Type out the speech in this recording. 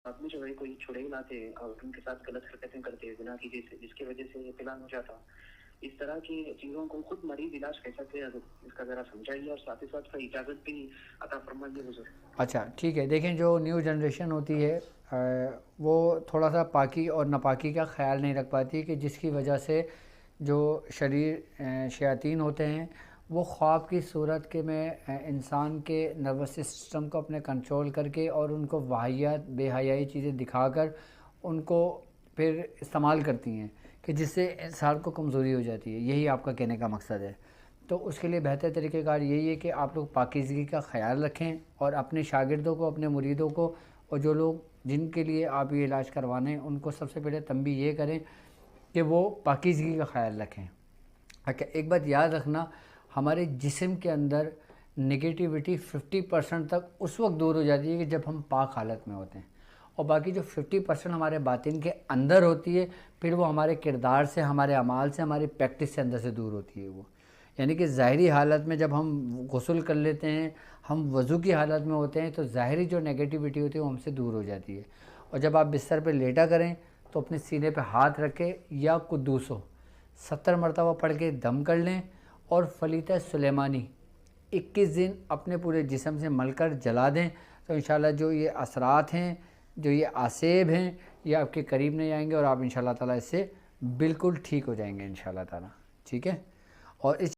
आदमी जो है कोई छुड़े लाते और उनके साथ गलत हरकतें करते गुनाह की, जिसकी वजह से ये प्लान हो जाता। इस तरह की चीज़ों को खुद मरीज इलाज कैसे करे, इसका ज़रा समझाइए और साथ ही साथ का इजाज़त भी अता फरमाइए हुज़ूर। अच्छा ठीक है, देखें जो न्यू जनरेशन होती है वो थोड़ा सा पाकी और नापाकी का ख्याल नहीं रख पाती, कि जिसकी वजह से जो शरीर शयातीन होते हैं वो ख्वाब की सूरत के में इंसान के नर्वस सिस्टम को अपने कंट्रोल करके और उनको वाहियात बेहयाई चीज़ें दिखाकर उनको फिर इस्तेमाल करती हैं, कि जिससे इंसान को कमज़ोरी हो जाती है। यही आपका कहने का मकसद है। तो उसके लिए बेहतर तरीक़ेकार यही है कि आप लोग पाकीज़गी का ख़याल रखें और अपने शागिर्दों को, अपने मुरीदों को, और जो लोग जिनके लिए आप ये इलाज करवाने हैं उनको सबसे पहले तंबीह ये करें कि वो पाकीज़गी का ख़याल रखें। अच्छा, एक बात याद रखना, हमारे जिस्म के अंदर नेगेटिविटी 50% तक उस वक्त दूर हो जाती है कि जब हम पाक हालत में होते हैं, और बाकी जो 50% हमारे बातिन के अंदर होती है, फिर वो हमारे किरदार से, हमारे अमाल से, हमारी प्रैक्टिस से अंदर से दूर होती है वो। यानी कि ज़ाहरी हालत में जब हम गुस्ल कर लेते हैं, हम वज़ू की हालत में होते हैं, तो ज़ाहरी जो नेगेटिविटी होती है वो हमसे दूर हो जाती है। और जब आप बिस्तर पे लेटा करें तो अपने सीने पे हाथ रखें या कुद्दूसो 70 मरतबा पढ़ के दम कर लें, और फलीता सुलेमानी 21 दिन अपने पूरे जिस्म से मलकर जला दें। तो इंशाल्लाह जो ये असरात हैं, जो ये आसेब हैं, ये आपके करीब नहीं आएंगे और आप इंशाल्लाह ताला इससे बिल्कुल ठीक हो जाएंगे इंशाल्लाह ताला। ठीक है। और इस